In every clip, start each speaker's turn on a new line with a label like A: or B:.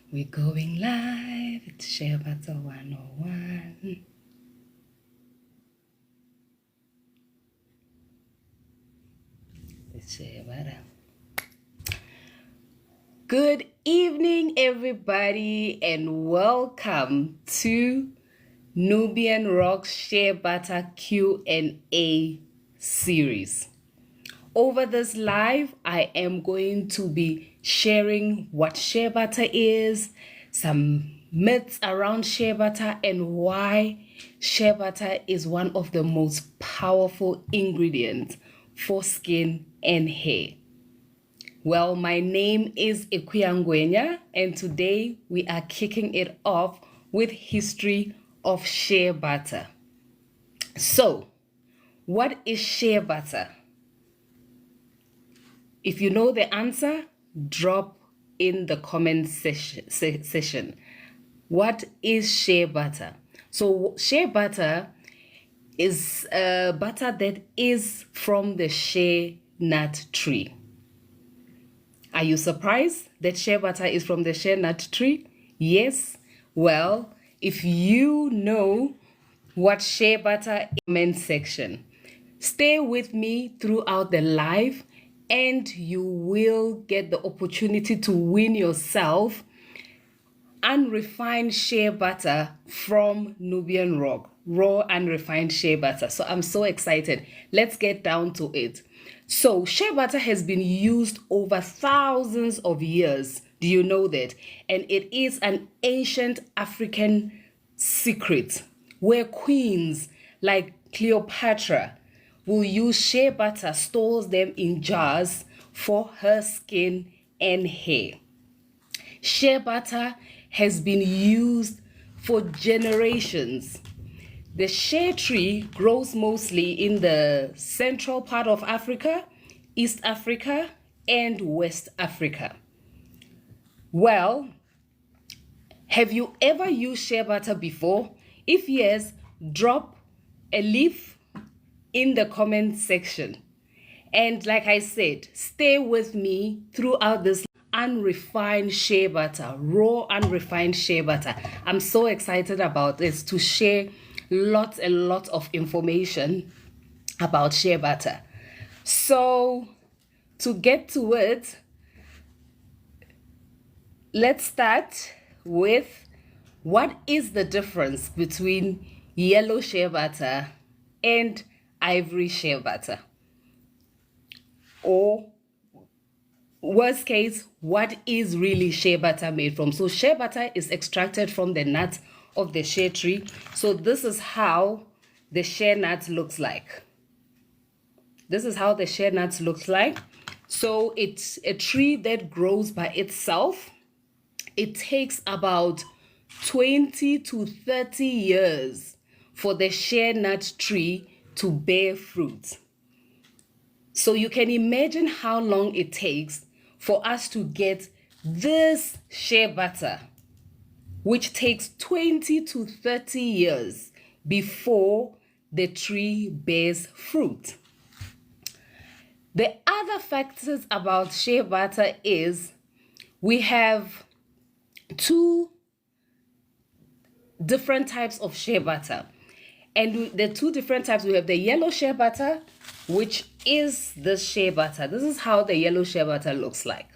A: We're going live. It's Sheabutter 101. It's Sheabutter. Good evening, everybody, and welcome to Nubian Rock's Sheabutter Q&A series. Over this live, I am going to be sharing what shea butter is, some myths around shea butter, and why shea butter is one of the most powerful ingredients for skin and hair. Well, my name is Ikuyangwenya, and today we are kicking it off with history of shea butter. So, what is shea butter? If you know the answer, drop in the comment section. What is shea butter? So shea butter is a butter that is from the shea nut tree. Are you surprised that shea butter is from the shea nut tree? Yes. Well, if you know what shea butter is, comment section. Stay with me throughout the live, and you will get the opportunity to win yourself unrefined shea butter from Nubian Rock, raw unrefined shea butter. So I'm so excited. Let's get down to it. So shea butter has been used over thousands of years. Do you know that? And it is an ancient African secret where queens like Cleopatra will use shea butter, stores them in jars for her skin and hair. Shea butter has been used for generations. The shea tree grows mostly in the central part of Africa, East Africa, and West Africa. Well, have you ever used shea butter before? If yes, drop a leaf in the comment section. And like I said, stay with me throughout this unrefined shea butter, raw unrefined shea butter. I'm so excited about this to share lots and lots of information about shea butter. So to get to it, let's start with what is the difference between yellow shea butter and ivory shea butter, or worst case, what is really shea butter made from? So shea butter is extracted from the nut of the shea tree. So this is how the shea nut looks like. This is how the shea nut looks like. So it's a tree that grows by itself. It takes about 20 to 30 years for the shea nut tree to bear fruit. So you can imagine how long it takes for us to get this shea butter, which takes 20 to 30 years before the tree bears fruit. The other factors about shea butter is we have two different types of shea butter. And the two different types, we have the yellow shea butter, which is the shea butter. This is how the yellow shea butter looks like.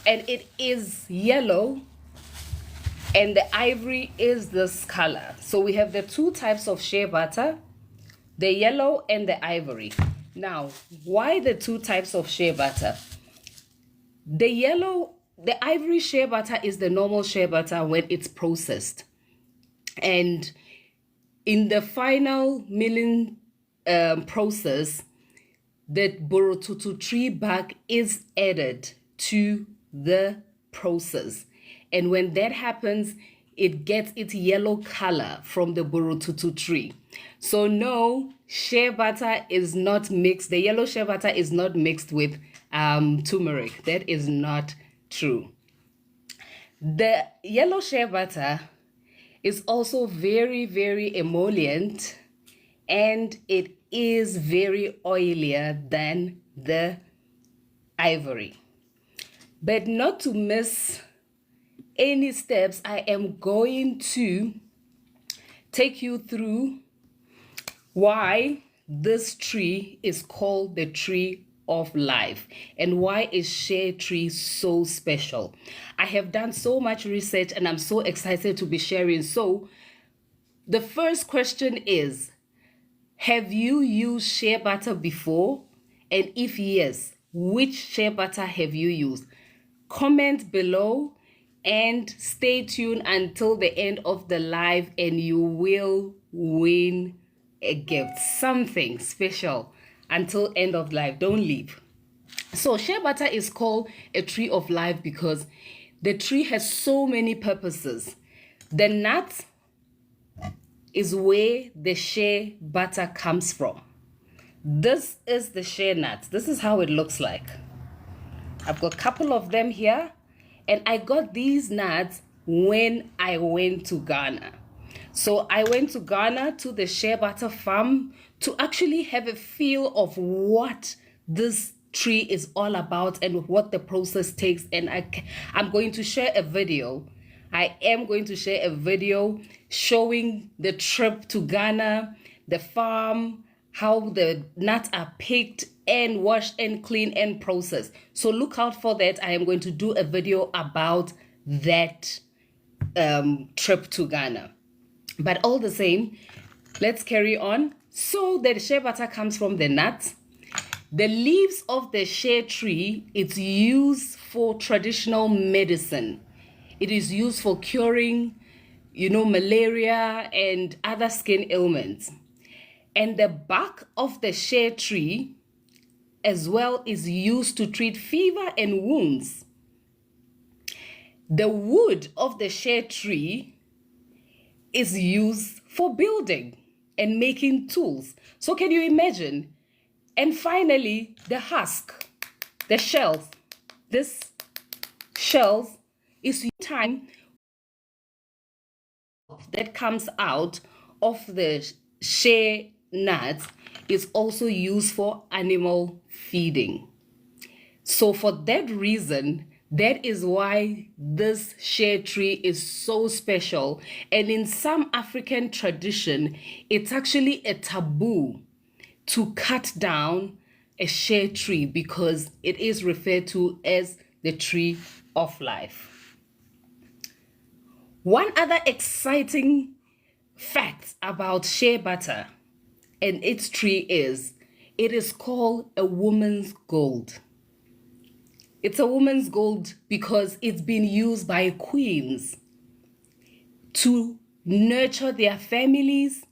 A: And it is yellow, and the ivory is this color. So we have the two types of shea butter, the yellow and the ivory. Now, why the two types of shea butter? The ivory shea butter is the normal shea butter when it's processed. And in the final milling process, the borotutu tree bark is added to the process. And when that happens, it gets its yellow color from the borotutu tree. So no, shea butter is not mixed. The yellow shea butter is not mixed with turmeric. That is not true. The yellow shea butter is also very, very emollient, and it is very oilier than the ivory. But not to miss any steps, I am going to take you through why this tree is called the tree of life and why is shea tree so special. I have done so much research and I'm so excited to be sharing. So the first question is, have you used shea butter before? And if yes, which shea butter have you used? Comment below and stay tuned until the end of the live and you will win a gift, something special until end of live. Don't leave. So shea butter is called a tree of life because the tree has so many purposes. The nut is where the shea butter comes from. This is the shea nut. This is how it looks like. I've got a couple of them here, and I got these nuts when I went to Ghana. So I went to Ghana to the shea butter farm to actually have a feel of what this tree is all about and what the process takes. And I'm going to share a video. I am going to share a video showing the trip to Ghana, the farm, how the nuts are picked and washed and cleaned and processed. So look out for that. I am going to do a video about that trip to Ghana. But all the same, let's carry on. So the shea butter comes from the nuts. The leaves of the shea tree, it's used for traditional medicine. It is used for curing, malaria and other skin ailments. And the bark of the shea tree as well is used to treat fever and wounds. The wood of the shea tree is used for building and making tools. So can you imagine? And finally, the husk, the shells. This shells is time that comes out of the shea nuts is also used for animal feeding. So for that reason, that is why this shea tree is so special. And in some African tradition, it's actually a taboo to cut down a shea tree because it is referred to as the tree of life. One other exciting fact about shea butter and its tree is it is called a woman's gold. It's a woman's gold because it's been used by queens to nurture their families.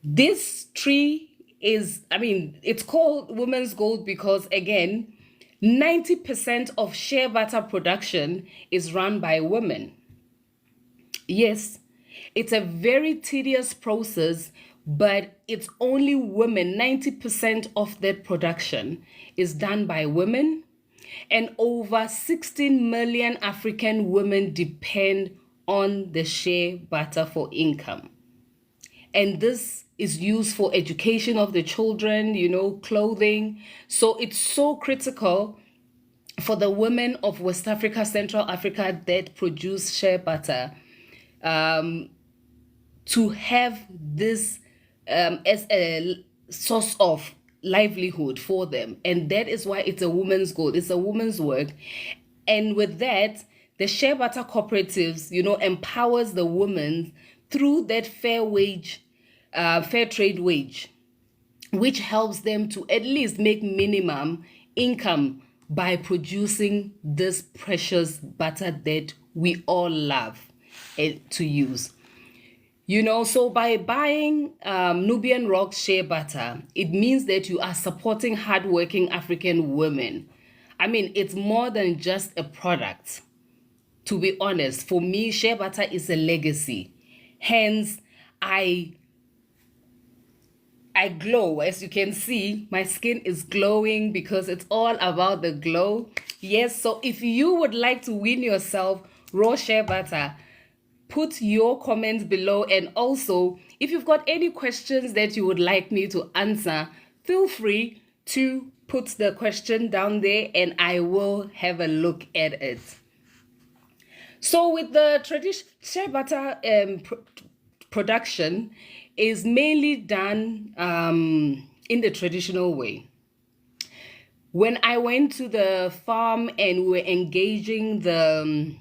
A: This tree it's called woman's gold because, again, 90% of shea butter production is run by women. Yes, it's a very tedious process, but it's only women. 90% of that production is done by women. And over 16 million African women depend on the shea butter for income. And this is used for education of the children, clothing. So it's so critical for the women of West Africa, Central Africa that produce shea butter to have this as a source of livelihood for them. And that is why it's a woman's gold. It's a woman's work. And with that, the shea butter cooperatives, empowers the women through that fair trade wage, which helps them to at least make minimum income by producing this precious butter that we all love to use. So by buying Nubian Rock shea butter, it means that you are supporting hardworking African women. It's more than just a product. To be honest, for me, shea butter is a legacy. Hence, I glow. As you can see, my skin is glowing because it's all about the glow. Yes, so if you would like to win yourself raw shea butter, put your comments below. And also, if you've got any questions that you would like me to answer, feel free to put the question down there and I will have a look at it. So with the shea butter production is mainly done in the traditional way. When I went to the farm and we were engaging the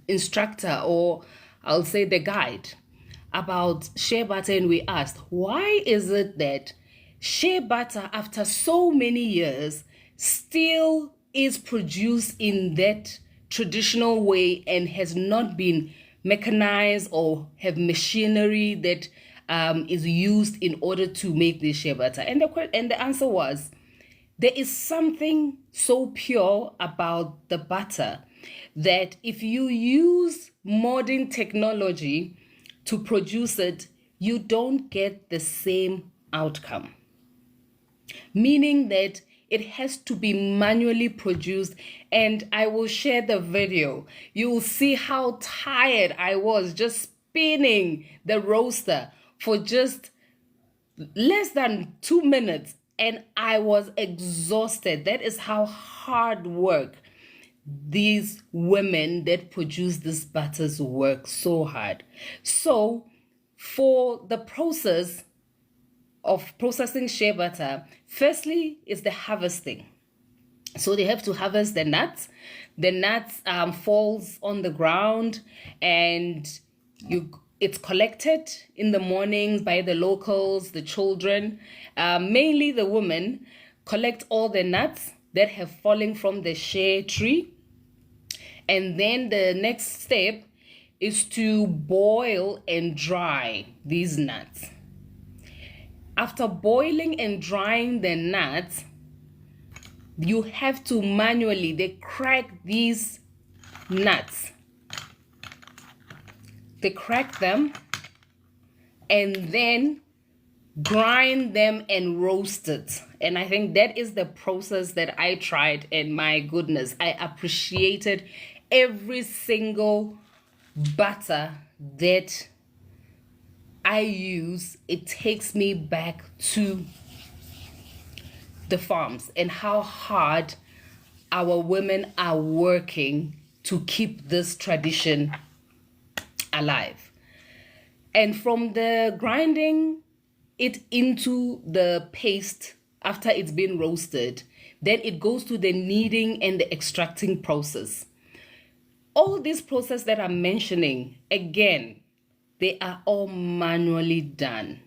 A: instructor, or I'll say the guide, about shea butter, and we asked, why is it that shea butter after so many years still is produced in that traditional way and has not been mechanized or have machinery that is used in order to make this shea butter? And the answer was, there is something so pure about the butter that if you use modern technology to produce it, you don't get the same outcome. Meaning that it has to be manually produced, and I will share the video. You will see how tired I was just spinning the roaster for just less than 2 minutes, and I was exhausted. That is how hard work these women that produce these butters work so hard. So for the process of processing shea butter, firstly is the harvesting. So they have to harvest the nuts. The nuts falls on the ground, and it's collected in the mornings by the locals, the children, mainly the women, collect all the nuts that have fallen from the shea tree. And then the next step is to boil and dry these nuts. After boiling and drying the nuts, you have to manually, they crack these nuts. They crack them and then grind them and roast it. And I think that is the process that I tried, and my goodness, I appreciated every single butter that I use. It takes me back to the farms and how hard our women are working to keep this tradition alive. And from the grinding it into the paste after it's been roasted, then it goes to the kneading and the extracting process. All these processes that I'm mentioning, again, they are all manually done.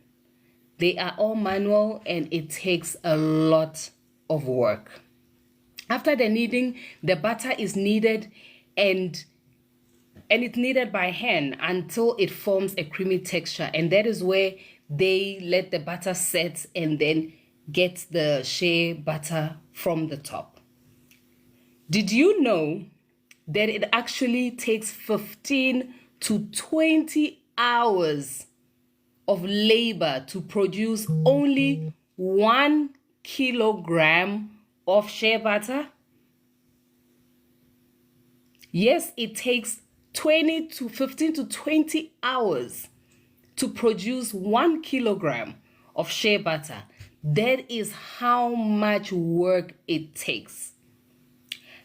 A: They are all manual, and it takes a lot of work. After the kneading, the butter is kneaded and it's kneaded by hand until it forms a creamy texture. And that is where they let the butter set and then get the shea butter from the top. Did you know that it actually takes 15 to 20 hours of labor to produce only 1 kilogram of shea butter? Yes, it takes 15 to 20 hours to produce 1 kilogram of shea butter. That is how much work it takes.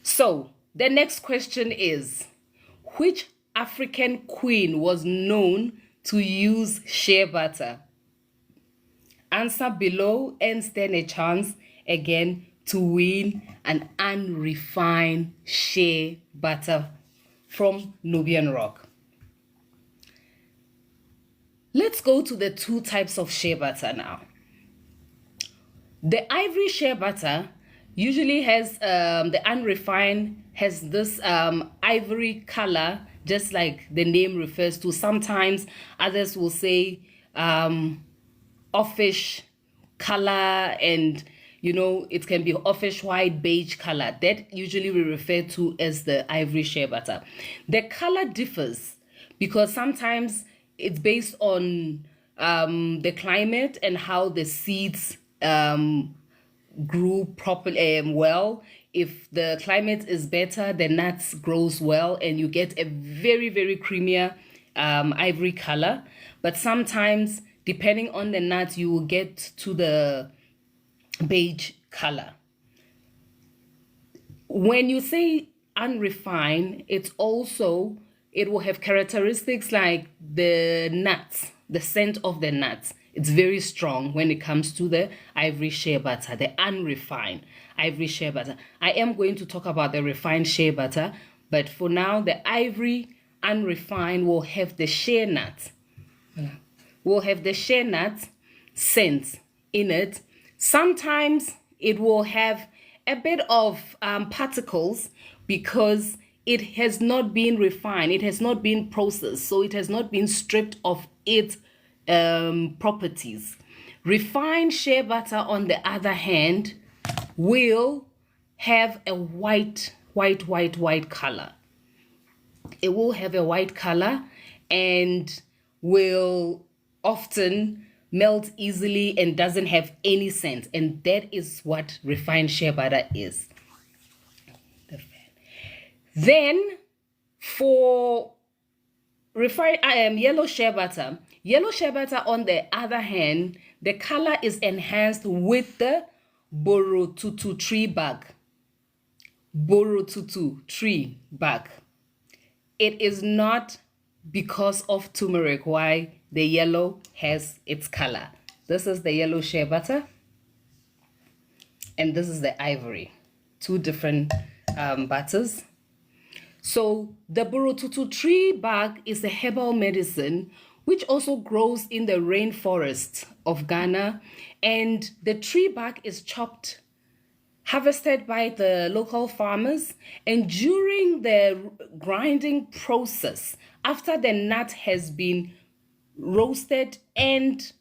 A: So the next question is, which African queen was known to use shea butter? Answer below and stand a chance again to win an unrefined shea butter from Nubian rock. Let's go to the two types of shea butter now. The ivory shea butter usually has, the unrefined has this ivory color, just like the name refers to. Sometimes others will say offish color, and it can be offish white, beige color. That usually we refer to as the ivory shea butter. The color differs because sometimes it's based on the climate and how the seeds grew properly well. If the climate is better, the nuts grows well and you get a very, very creamier ivory color. But sometimes, depending on the nuts, you will get to the beige color. When you say unrefined, it will have characteristics like the nuts, the scent of the nuts. It's very strong when it comes to the ivory shea butter, the unrefined ivory shea butter. I am going to talk about the refined shea butter, but for now, the ivory unrefined will have the shea nuts. Will have the shea nuts scent in it. Sometimes it will have a bit of particles because it has not been refined, it has not been processed, so it has not been stripped of its properties. Refined shea butter, on the other hand, will have a white color. It will have a white color and will often melt easily and doesn't have any scent, and that is what refined shea butter is. Then for refined yellow shea butter on the other hand, the color is enhanced with the borotutu tree bark. Borotutu tree bark. It is not because of turmeric why the yellow has its color. This is the yellow shea butter, and this is the ivory. Two different butters. So the borotutu tree bark is a herbal medicine which also grows in the rainforest of Ghana, and the tree bark is chopped, harvested by the local farmers, and during the grinding process, after the nut has been roasted and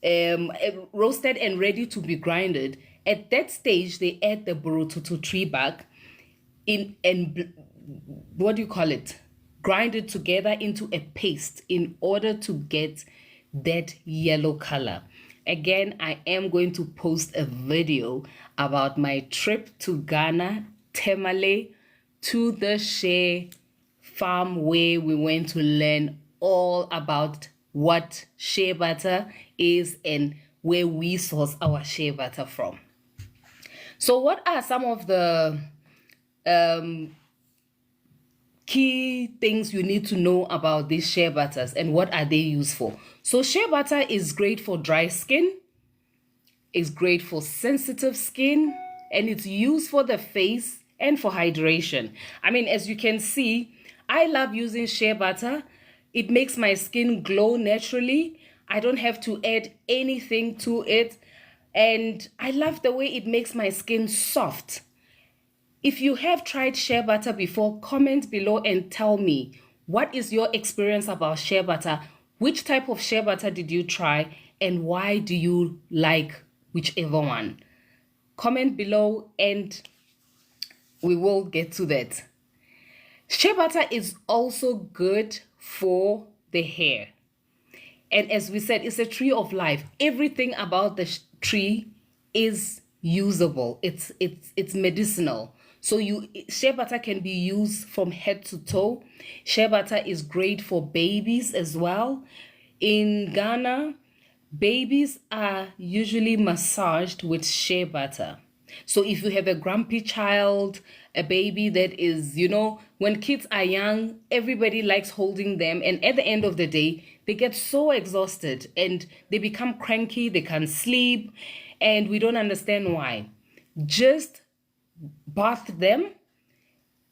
A: ready to be grinded, at that stage they add the borotutu tree bark in and grind it together into a paste in order to get that yellow color. Again, I am going to post a video about my trip to Ghana, Temale, to the Shea farm where we went to learn all about what shea butter is and where we source our shea butter from. So what are some of the key things you need to know about these shea butters and what are they used for? So shea butter is great for dry skin, it's great for sensitive skin, and it's used for the face and for hydration. I mean, as you can see, I love using shea butter. It makes my skin glow naturally. I don't have to add anything to it, and I love the way it makes my skin soft. If you have tried shea butter before, comment below and tell me, what is your experience about shea butter? Which type of shea butter did you try and why do you like whichever one? Comment below and we will get to that. Shea butter is also good for the hair. And as we said, it's a tree of life. Everything about the tree is usable. It's medicinal. So shea butter can be used from head to toe. Shea butter is great for babies as well. In Ghana, babies are usually massaged with shea butter. So if you have a grumpy child, a baby that is, when kids are young, everybody likes holding them. And at the end of the day, they get so exhausted and they become cranky, they can't sleep, and we don't understand why. Just bath them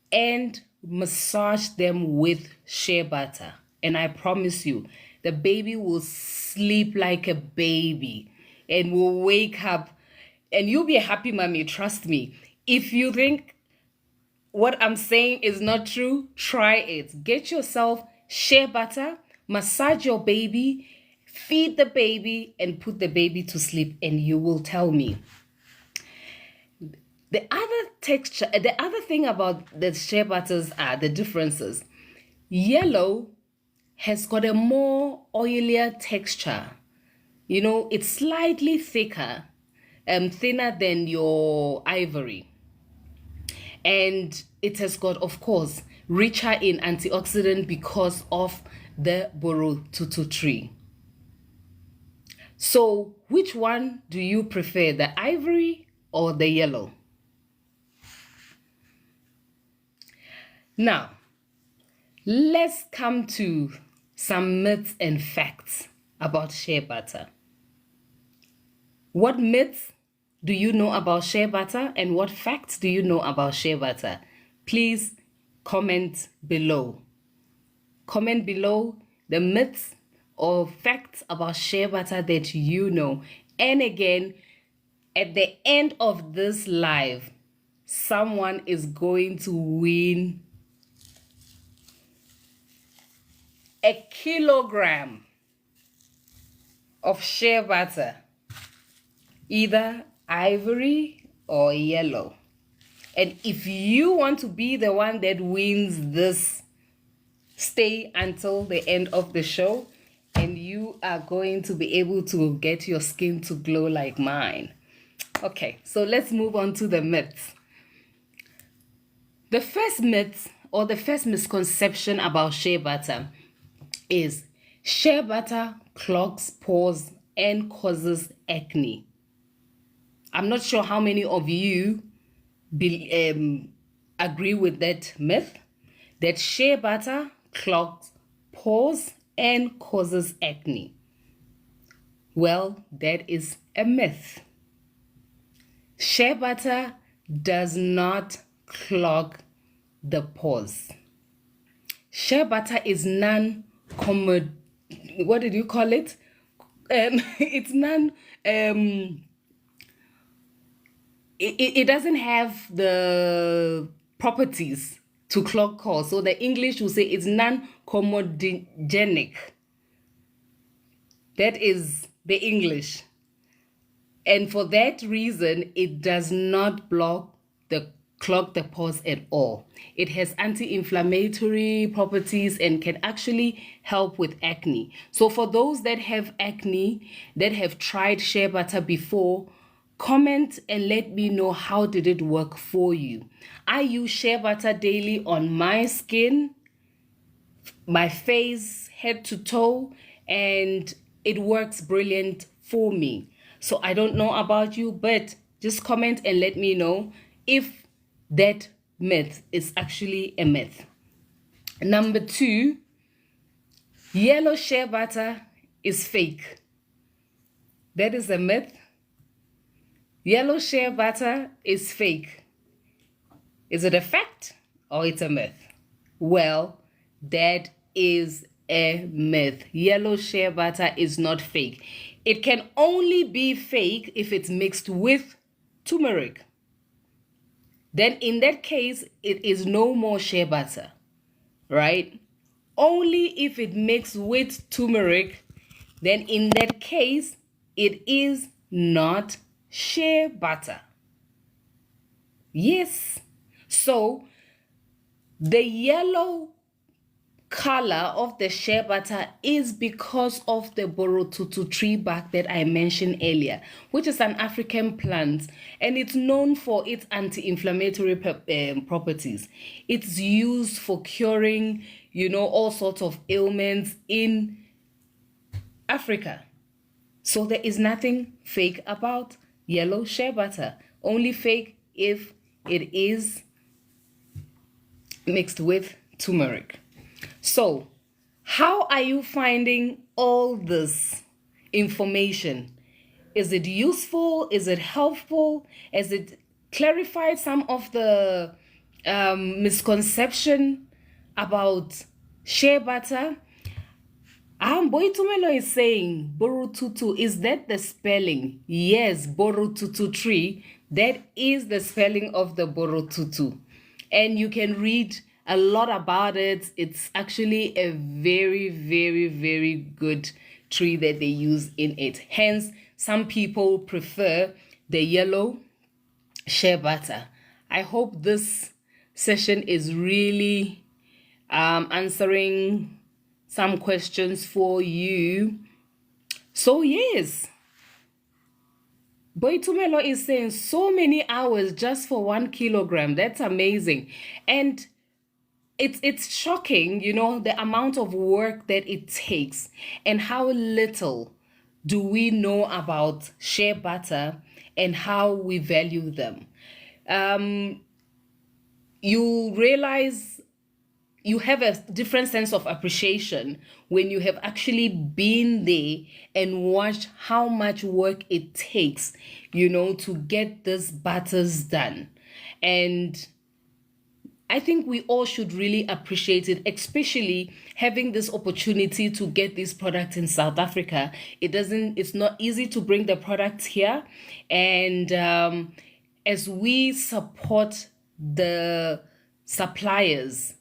A: and massage them with shea butter. And I promise you, the baby will sleep like a baby and will wake up and you'll be a happy mommy, trust me. If you think what I'm saying is not true, try it. Get yourself shea butter, massage your baby, feed the baby, and put the baby to sleep, and you will tell me. The other thing about the shea butters are the differences. Yellow has got a more oilier texture. It's slightly thicker, thinner than your ivory. And it has got, of course, richer in antioxidant because of the borotutu tree. So which one do you prefer, the ivory or the yellow? Now, let's come to some myths and facts about shea butter. What myths do you know about shea butter and what facts do you know about shea butter? Please comment below. Comment below the myths or facts about shea butter that you know. And again, at the end of this live, someone is going to win a kilogram of shea butter, either ivory or yellow. And if you want to be the one that wins this, stay until the end of the show and you are going to be able to get your skin to glow like mine. Okay, so let's move on to the myths. The first myth or the first misconception about shea butter is shea butter clogs pores and causes acne. I'm not sure how many of you agree with that myth, that shea butter clogs pores and causes acne. Well, that is a myth. Shea butter does not clog the pores. Shea butter is what did you call it? It's it doesn't have the properties to clog pores. So the English will say it's non-comedogenic. That is the English. And for that reason, it does not clog the pores at all. It has anti-inflammatory properties and can actually help with acne. So for those that have acne, that have tried shea butter before, comment and let me know how did it work for you. I use shea butter daily on my skin, my face, head to toe, and it works brilliant for me. So I don't know about you, but just comment and let me know if that myth is actually a myth. Number 2, yellow shea butter is fake. That is a myth. Yellow shea butter is fake. Is it a fact or it's a myth? Well, that is a myth. Yellow shea butter is not fake. It can only be fake if it's mixed with turmeric. Then in that case, it is no more shea butter, right? Only if it mixed with turmeric, then in that case, it is not shea butter. Yes. So the yellow color of the shea butter is because of the borotutu tree bark that I mentioned earlier, which is an African plant, and it's known for its anti-inflammatory properties. It's used for curing, all sorts of ailments in Africa. So there is nothing fake about yellow shea butter. Only fake if it is mixed with turmeric. So, how are you finding all this information? Is it useful? Is it helpful? Has it clarified some of the misconception about shea butter? Boitumelo is saying Borututu. Is that the spelling? Yes, Borututu tree. That is the spelling of the Borututu. And you can read a lot about it. It's actually a very, very, very good tree that they use in it. Hence, some people prefer the yellow shea butter. I hope this session is really answering some questions for you. So yes, Boitumelo is saying so many hours just for 1 kilogram. That's amazing. And it's shocking, the amount of work that it takes and how little do we know about shea butter and how we value them? You realize you have a different sense of appreciation when you have actually been there and watched how much work it takes, to get these butters done. And I think we all should really appreciate it, especially having this opportunity to get these products in South Africa. It's not easy to bring the products here. And as we support the suppliers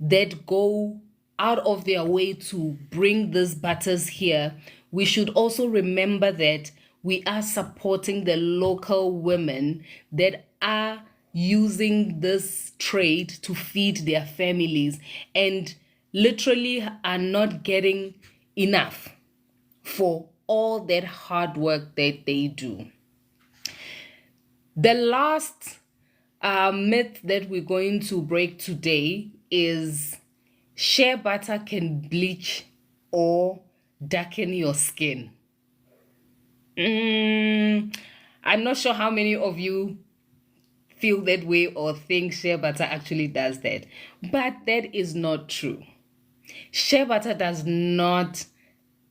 A: that go out of their way to bring these butters here, we should also remember that we are supporting the local women that are using this trade to feed their families and literally are not getting enough for all that hard work that they do. The last myth that we're going to break today is shea butter can bleach or darken your skin. I'm not sure how many of you feel that way or think shea butter actually does that, but that is not true. Shea butter does not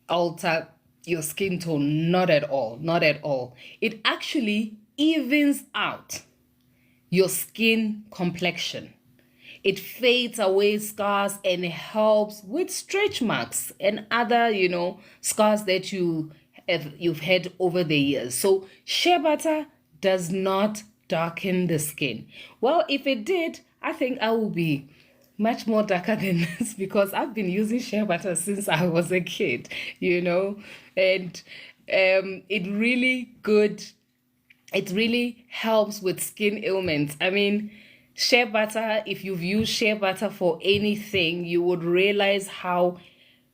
A: alter your skin tone, not at all, not at all. It actually evens out your skin complexion. It fades away scars and helps with stretch marks and other, scars that you've had over the years. So shea butter does not darken the skin. Well, if it did, I think I will be much more darker than this because I've been using shea butter since I was a kid, and it really helps with skin ailments. I mean, shea butter, if you've used shea butter for anything, you would realize how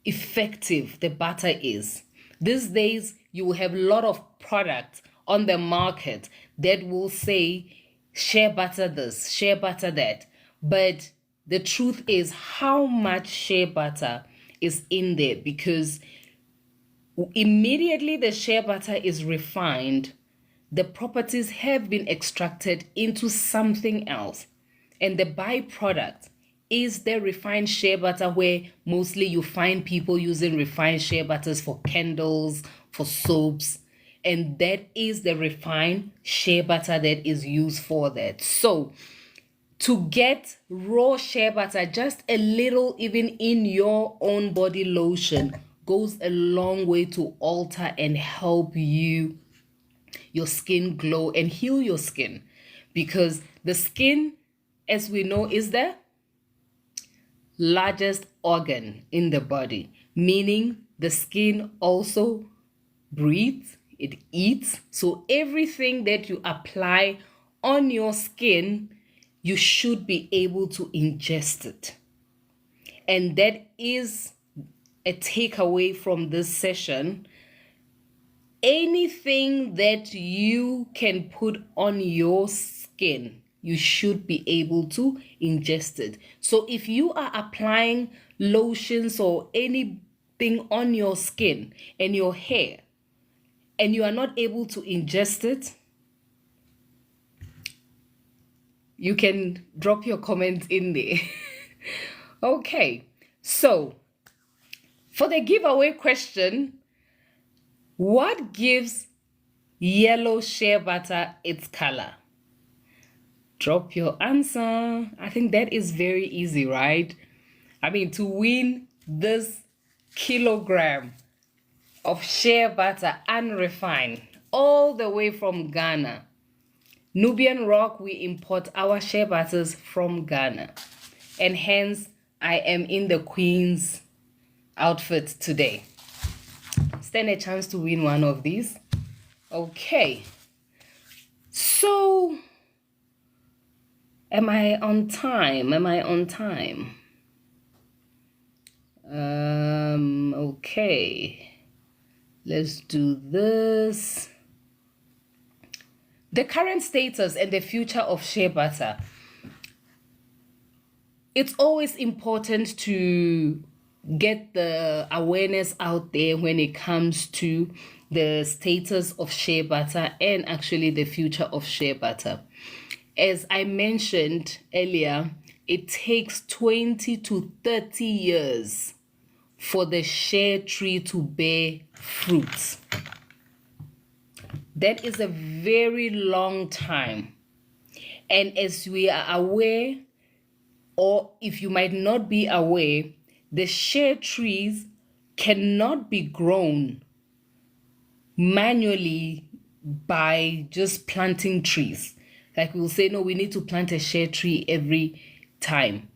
A: effective the butter is. These days, you will have a lot of products on the market that will say shea butter this, shea butter that. But the truth is how much shea butter is in there, because immediately the shea butter is refined, the properties have been extracted into something else. And the byproduct is the refined shea butter, where mostly you find people using refined shea butters for candles, for soaps. And that is the refined shea butter that is used for that. So to get raw shea butter, just a little, even in your own body lotion, goes a long way to alter and help your skin glow and heal your skin. Because the skin, as we know, is the largest organ in the body, meaning the skin also breathes, it eats. So everything that you apply on your skin, you should be able to ingest it. And that is a takeaway from this session. Anything that you can put on your skin, you should be able to ingest it. So if you are applying lotions or anything on your skin and your hair, and you are not able to ingest it, you can drop your comments in there. Okay, so for the giveaway question, what gives yellow shea butter its color? Drop your answer. I think that is very easy, right? I mean, to win this kilogram of shea butter unrefined, all the way from Ghana. Nubian Rock, we import our shea butters from Ghana. And hence, I am in the Queen's outfit today. Stand a chance to win one of these. Okay. So, am I on time? Okay. Let's do this. The current status and the future of shea butter. It's always important to get the awareness out there when it comes to the status of shea butter and actually the future of shea butter. As I mentioned earlier, it takes 20 to 30 years for the shea tree to bear fruit. That is a very long time. And as we are aware, or if you might not be aware, the shea trees cannot be grown manually by just planting trees. Like we'll say, no, we need to plant a shea tree every time.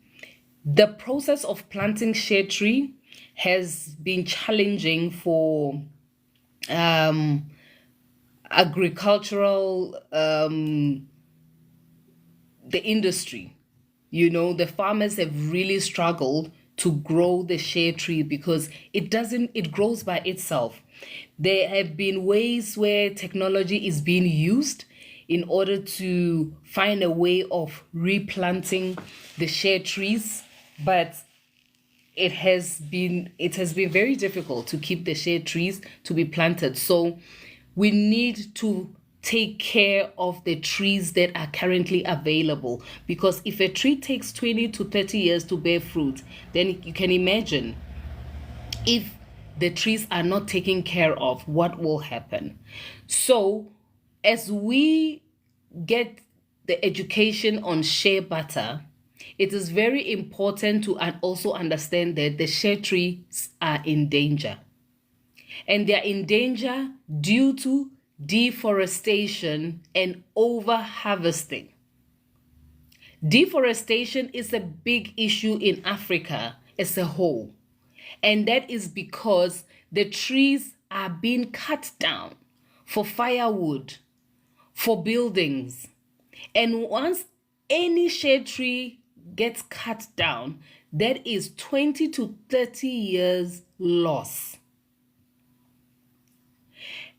A: The process of planting shea tree has been challenging for agricultural, the industry. The farmers have really struggled to grow the shea tree because it grows by itself. There have been ways where technology is being used in order to find a way of replanting the shea trees, but it has been very difficult to keep the shea trees to be planted. So we need to take care of the trees that are currently available, because if a tree takes 20 to 30 years to bear fruit, then you can imagine if the trees are not taken care of, what will happen. So as we get the education on shea butter, it is very important to also understand that the shea trees are in danger. And they are in danger due to deforestation and over-harvesting. Deforestation is a big issue in Africa as a whole. And that is because the trees are being cut down for firewood, for buildings. And once any shade tree gets cut down, that is 20 to 30 years loss.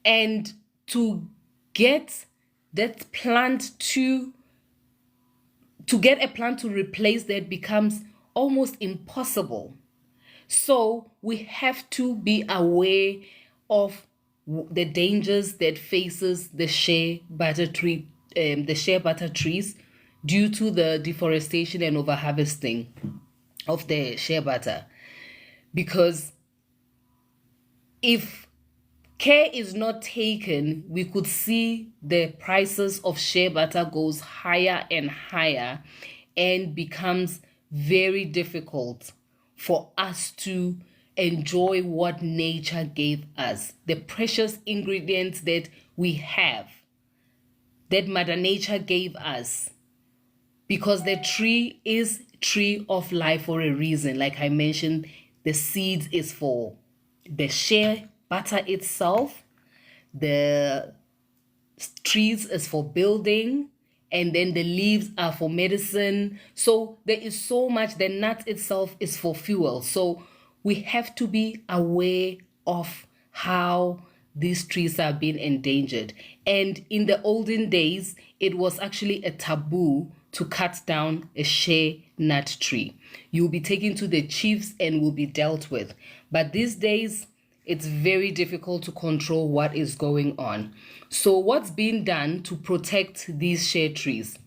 A: And to get that plant to get a plant to replace that becomes almost impossible. So we have to be aware of the dangers that faces the shea butter tree, the shea butter trees, due to the deforestation and overharvesting of the shea butter. Because if care is not taken, we could see the prices of shea butter goes higher and higher and becomes very difficult for us to enjoy what nature gave us, the precious ingredients that we have, that Mother Nature gave us. Because the tree is tree of life for a reason. Like I mentioned, the seeds is for the shea butter itself, the trees is for building, and then the leaves are for medicine. So there is so much. The nut itself is for fuel. So we have to be aware of how these trees are being endangered. And in the olden days, it was actually a taboo to cut down a shea nut tree. You'll be taken to the chiefs and will be dealt with. But these days, it's very difficult to control what is going on. So what's being done to protect these shea trees?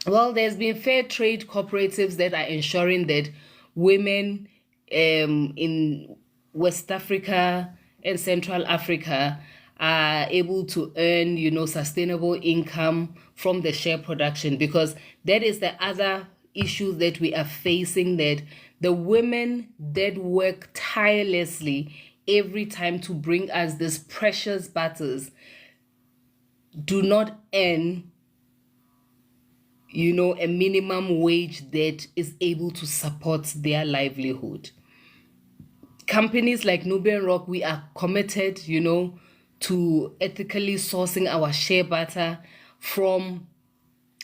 A: Well, there's been fair trade cooperatives that are ensuring that women in West Africa and Central Africa are able to earn, sustainable income from the shea production, because that is the other issue that we are facing, that the women that work tirelessly every time to bring us these precious butters do not earn, a minimum wage that is able to support their livelihood. Companies like Nubian Rock, we are committed, to ethically sourcing our shea butter from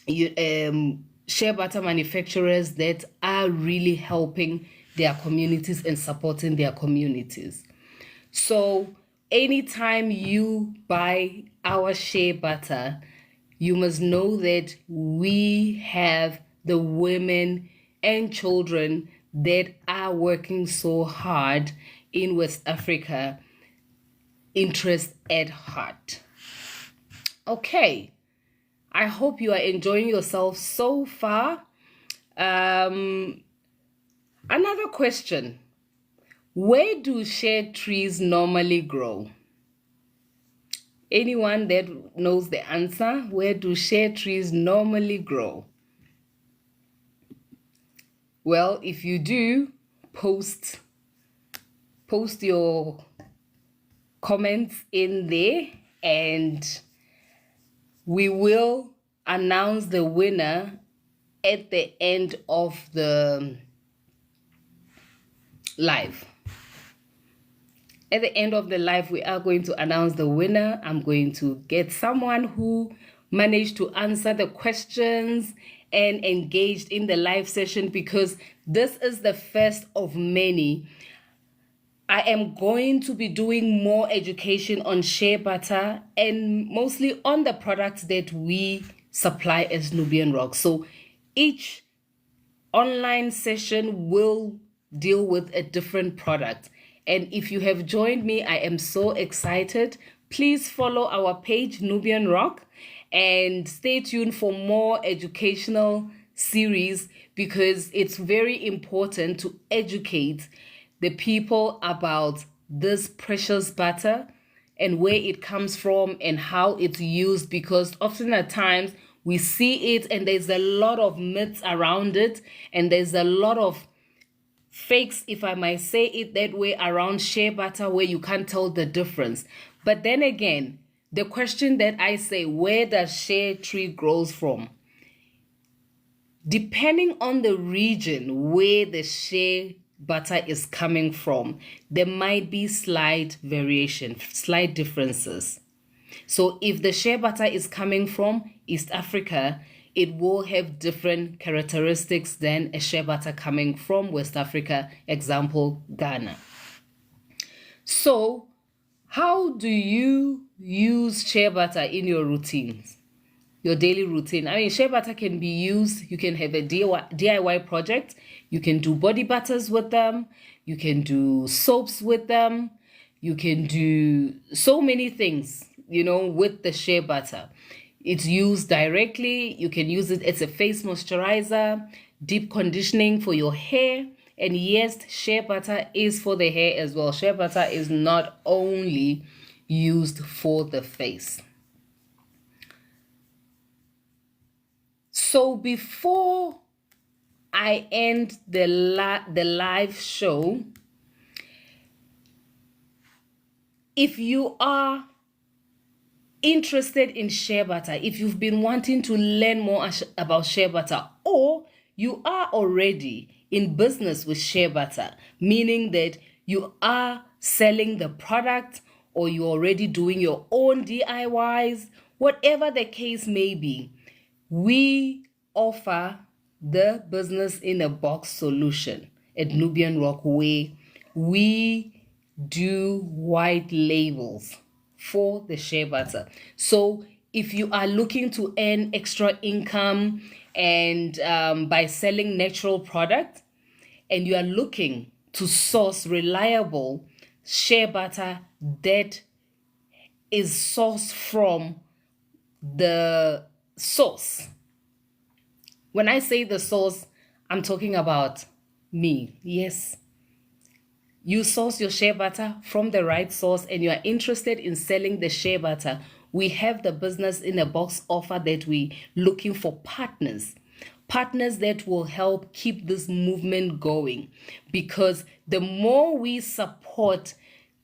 A: shea butter manufacturers that are really helping their communities and supporting their communities. So anytime you buy our shea butter, you must know that we have the women and children that are working so hard in West Africa interest at heart. Okay, I hope you are enjoying yourself so far. Another question. Where do shea trees normally grow? Anyone that knows the answer? Where do shea trees normally grow? Well, if you do, post your comments in there, and we will announce the winner at the end of the live. At the end of the live, we are going to announce the winner. I'm going to get someone who managed to answer the questions and engaged in the live session, because this is the first of many. I am going to be doing more education on shea butter and mostly on the products that we supply as Nubian Rock. So each online session will deal with a different product. And if you have joined me, I am so excited. Please follow our page, Nubian Rock, and stay tuned for more educational series, because it's very important to educate the people about this precious butter and where it comes from and how it's used, because often at times we see it and there's a lot of myths around it, and there's a lot of fakes, if I might say it that way, around shea butter, where you can't tell the difference. But then again, the question that I say, where does shea tree grows from? Depending on the region where the shea butter is coming from, there might be slight variation, slight differences. So if the shea butter is coming from East Africa, it will have different characteristics than a shea butter coming from West Africa, example, Ghana. So how do you use shea butter in your routines, your daily routine? I mean, shea butter can be used, you can have a DIY project, you can do body butters with them, you can do soaps with them, you can do so many things, with the shea butter. It's used directly. You can use it as a face moisturizer, deep conditioning for your hair. And yes, shea butter is for the hair as well. Shea butter is not only used for the face. So before I end the live show, if you are interested in shea butter, if you've been wanting to learn more about shea butter, or you are already in business with shea butter, meaning that you are selling the product or you're already doing your own DIYs, whatever the case may be, we offer the business in a box solution at Nubian Rock, where we do white labels for the shea butter. So if you are looking to earn extra income and by selling natural products, and you are looking to source reliable shea butter that is sourced from the source. When I say the source, I'm talking about me. Yes. You source your shea butter from the right source and you are interested in selling the shea butter, we have the business in a box offer that we're looking for partners that will help keep this movement going, because the more we support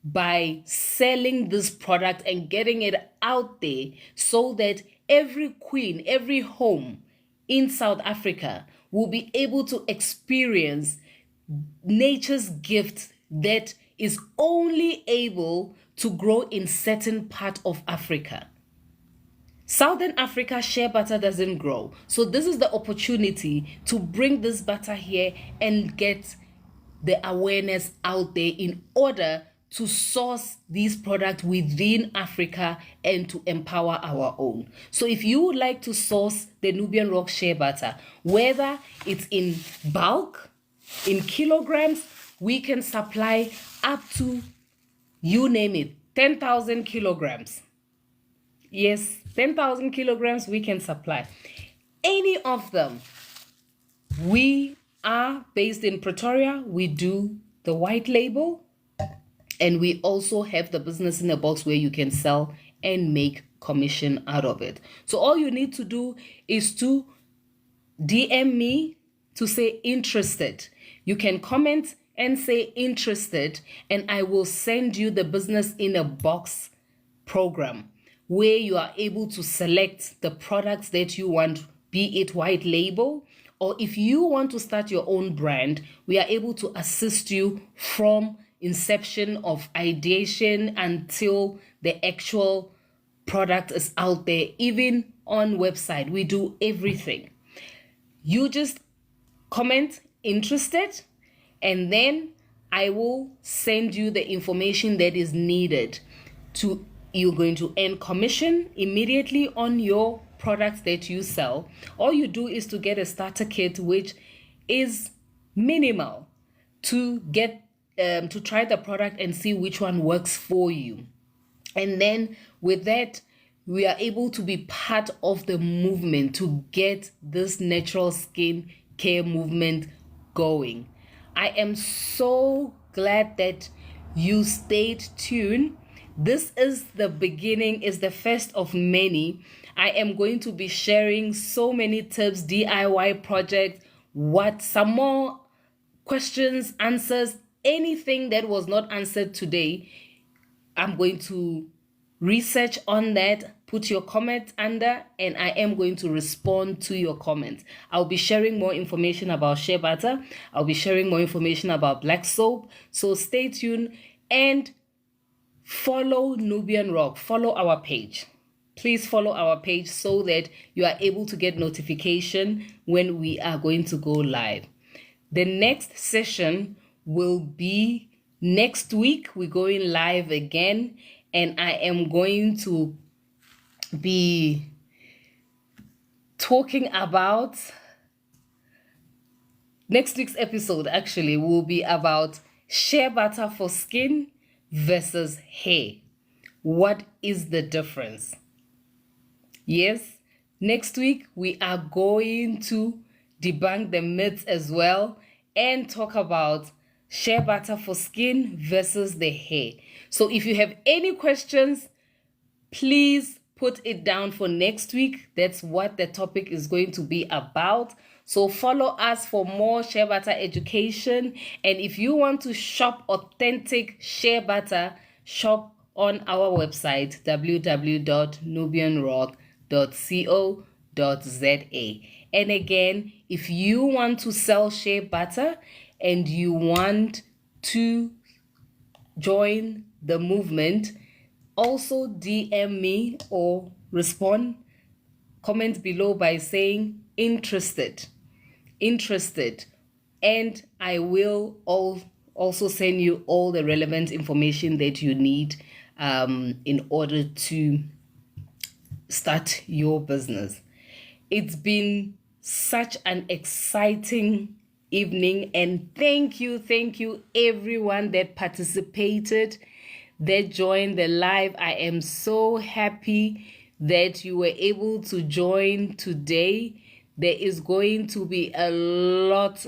A: by selling this product and getting it out there, so that every queen, every home in South Africa will be able to experience nature's gift that is only able to grow in certain part of Africa. Southern Africa, shea butter doesn't grow. So this is the opportunity to bring this butter here and get the awareness out there in order to source these products within Africa and to empower our own. So if you would like to source the Nubian Rock shea butter, whether it's in bulk In kilograms, we can supply up to, you name it, 10,000 kilograms. Yes, 10,000 kilograms we can supply. Any of them. We are based in Pretoria. We do the white label. And we also have the business in a box where you can sell and make commission out of it. So all you need to do is to DM me to say interested. You can comment and say interested, and I will send you the business in a box program where you are able to select the products that you want, be it white label, or if you want to start your own brand, we are able to assist you from inception of ideation until the actual product is out there. Even on website, we do everything. You just comment interested, and then I will send you the information that is needed to, you're going to earn commission immediately on your products that you sell. All you do is to get a starter kit, which is minimal, to get to try the product and see which one works for you. And then with that, we are able to be part of the movement to get this natural skin care movement going. I am so glad that you stayed tuned. This is the beginning, is the first of many. I am going to be sharing so many tips, DIY projects, some more questions, answers, anything that was not answered today. I'm going to research on that, put your comment under, and I am going to respond to your comments. I'll be sharing more information about Sheabutter. I'll be sharing more information about black soap. So stay tuned and follow Nubian Rock. Follow our page. Please follow our page so that you are able to get notification when we are going to go live. The next session will be next week. We're going live again, and I am going to be talking about, next week's episode actually will be about shea butter for skin versus hair. What is the difference? Yes, next week we are going to debunk the myths as well and talk about shea butter for skin versus the hair. So if you have any questions, please put it down for next week. That's what the topic is going to be about. So follow us for more shea butter education. And if you want to shop authentic shea butter, shop on our website, www.nubianrock.co.za. And again, if you want to sell shea butter and you want to join the movement, also DM me or comment below by saying interested, and I will also send you all the relevant information that you need in order to start your business. It's been such an exciting evening, and thank you everyone that participated, that joined the live. I am so happy that you were able to join today. There is going to be a lot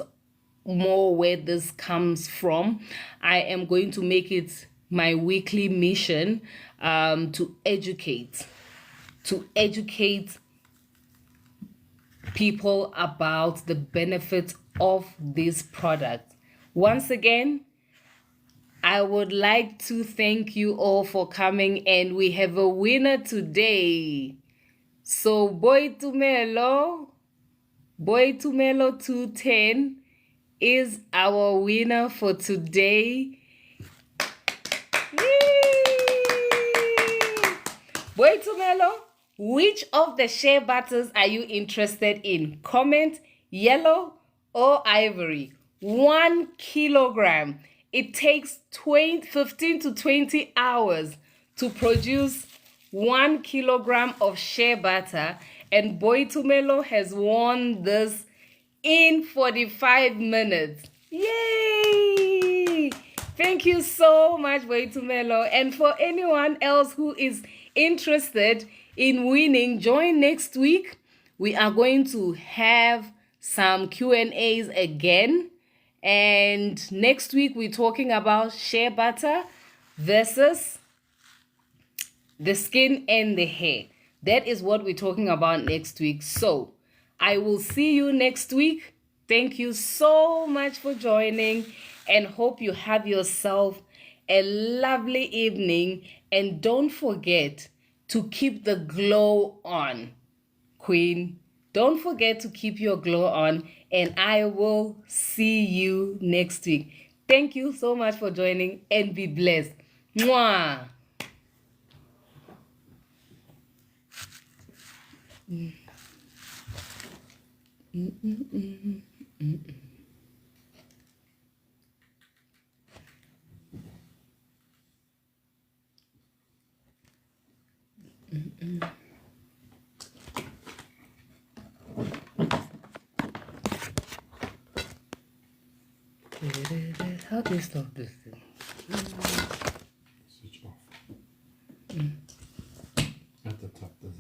A: more where this comes from. I am going to make it my weekly mission to educate people about the benefits of this product. Once again, I would like to thank you all for coming, and we have a winner today. So Boy Tumelo 210 is our winner for today. Boy Tumelo, which of the shea butters are you interested in? Comment yellow or ivory. 1 kilogram. It takes 15 to 20 hours to produce 1 kilogram of shea butter, and Boy Tumelo has won this in 45 minutes. Yay! Thank you so much, Waitumelo. And for anyone else who is interested in winning, join next week. We are going to have some Q&As again. And next week, we're talking about shea butter versus the skin and the hair. That is what we're talking about next week. So I will see you next week. Thank you so much for joining and hope you have yourself a lovely evening. And don't forget to keep the glow on, Queen. Don't forget to keep your glow on, and I will see you next week. Thank you so much for joining and be blessed. Mwah! How do you stop this thing?
B: Switch off. At the top, there's